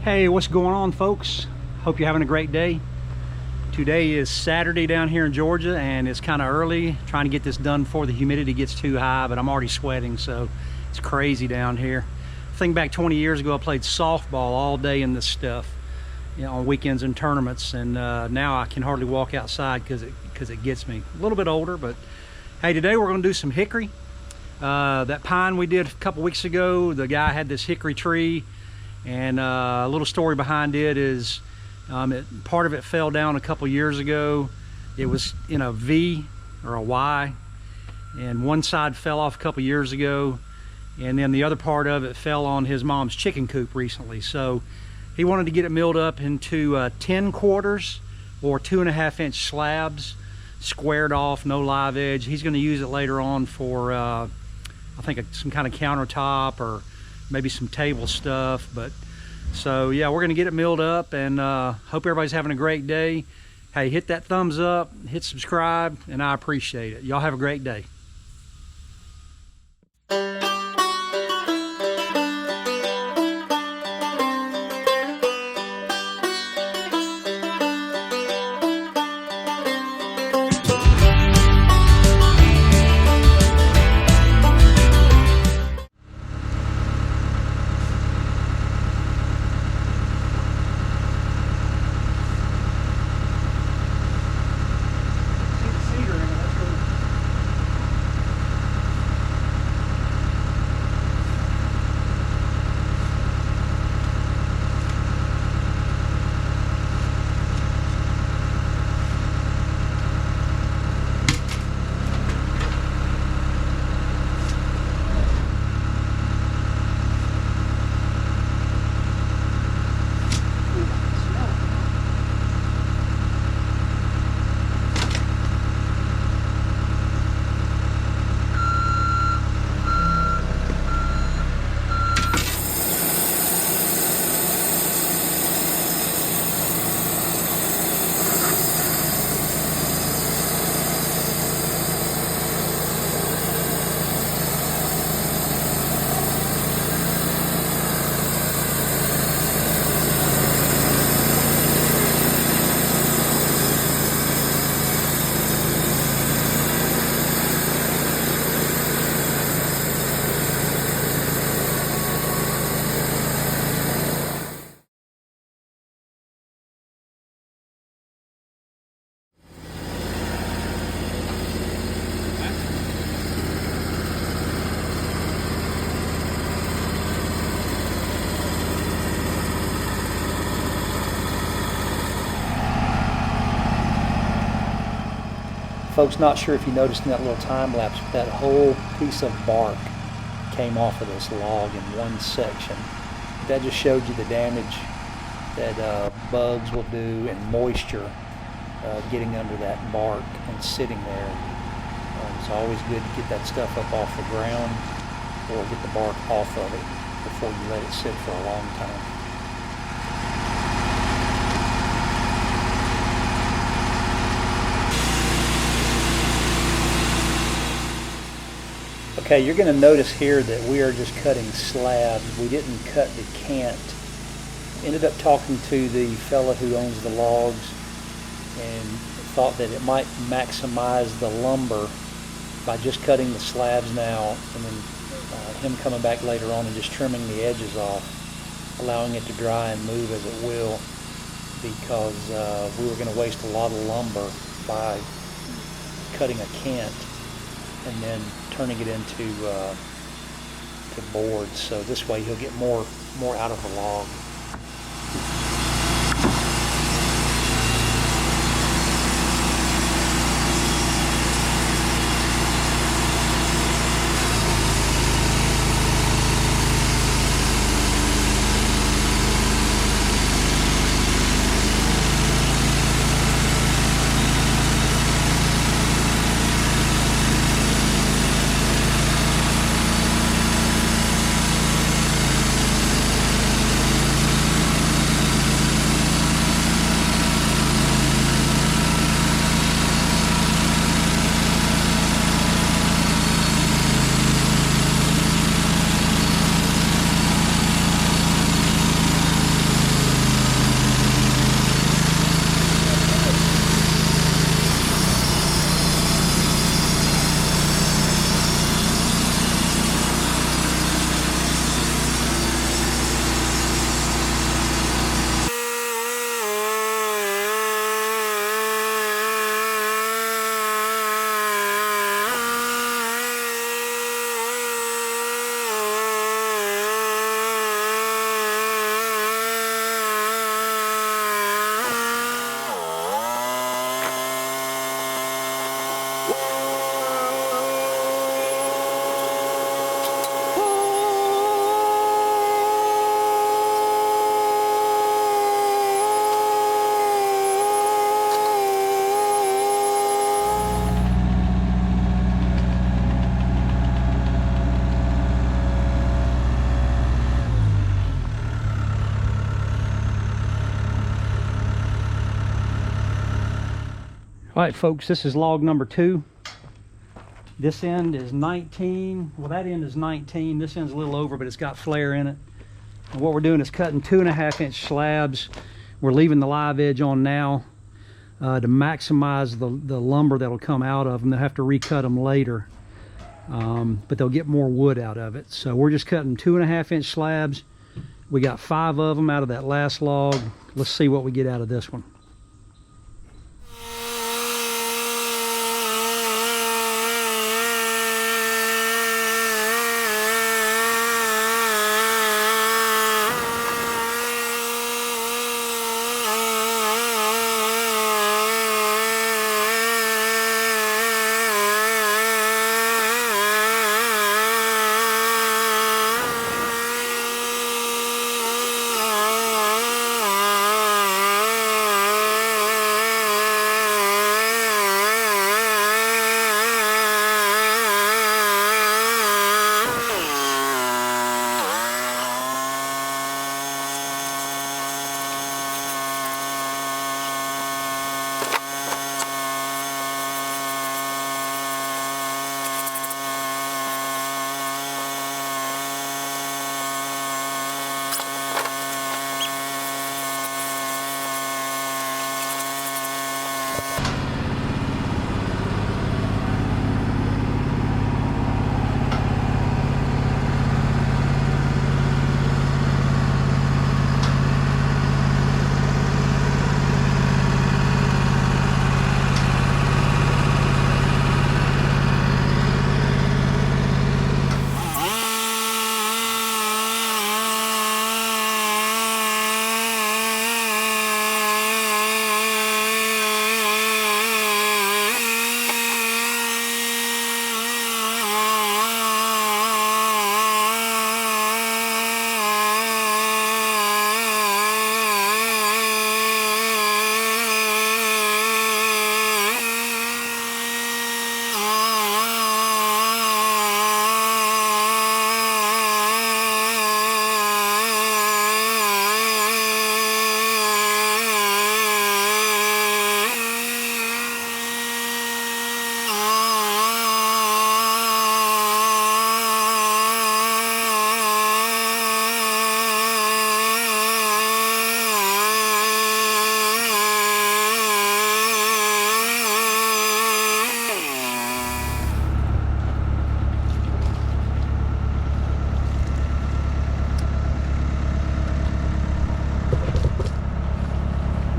Hey, what's going on, folks? Hope you're having a great day. Today is Saturday down here in Georgia, and it's kind of early, trying to get this done before the humidity gets too high, but I'm already sweating, so it's crazy down here. Think back 20 years ago, I played softball all day in this stuff, you know, on weekends and tournaments, and now I can hardly walk outside because it gets me. A little bit older, but hey, today we're going to do some hickory. That pine we did a couple weeks ago, the guy had this hickory tree, and a little story behind it is part of it fell down a couple years ago. It was in a V or a Y, and one side fell off a couple years ago, and then the other part of it fell on his mom's chicken coop recently. So he wanted to get it milled up into 10 quarters or 2.5-inch slabs, squared off, no live edge. He's going to use it later on for I think some kind of countertop or maybe some table stuff. But so yeah, we're going to get it milled up, and hope everybody's having a great day. Hey, hit that thumbs up, hit subscribe, and I appreciate it. Y'all have a great day. Folks, not sure if you noticed in that little time lapse, but that whole piece of bark came off of this log in one section. That just showed you the damage that bugs will do, and moisture getting under that bark and sitting there. It's always good to get that stuff up off the ground or get the bark off of it before you let it sit for a long time. Okay, you're going to notice here that we are just cutting slabs. We didn't cut the cant. Ended up talking to the fella who owns the logs and thought that it might maximize the lumber by just cutting the slabs now, and then him coming back later on and just trimming the edges off, allowing it to dry and move as it will, because we were going to waste a lot of lumber by cutting a cant and then turning it into to boards. So this way he'll get more out of the log. All right, folks, this is log number 2. This end is 19. Well, that end is 19. This end's a little over, but it's got flare in it. And what we're doing is cutting 2.5-inch slabs. We're leaving the live edge on now to maximize the lumber that'll come out of them. They'll have to recut them later, but they'll get more wood out of it. So we're just cutting 2.5-inch slabs. We got 5 of them out of that last log. Let's see what we get out of this one.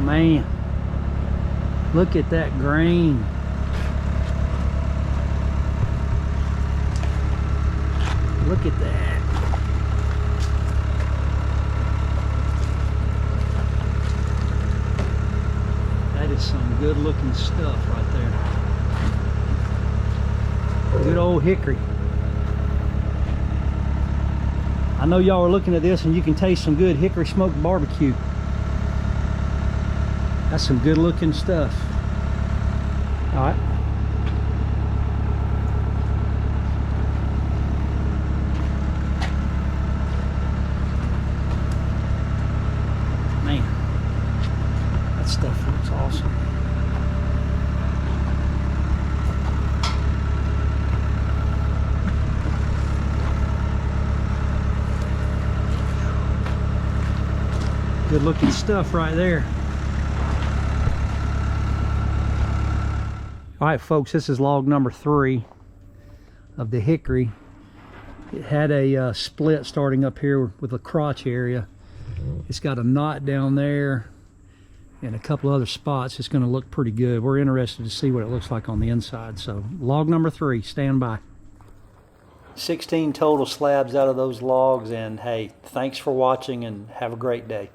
Man, look at that grain. Look at that. That is some good looking stuff right there. Good old hickory. I know y'all are looking at this and you can taste some good hickory smoked barbecue. That's some good looking stuff. All right. Man, that stuff looks awesome. Good looking stuff right there. All right, folks, this is log number 3 of the hickory. It had a split starting up here with the crotch area. It's got a knot down there and a couple other spots. It's going to look pretty good. We're interested to see what it looks like on the inside. So log number 3, stand by. 16 total slabs out of those logs, and hey, thanks for watching and have a great day.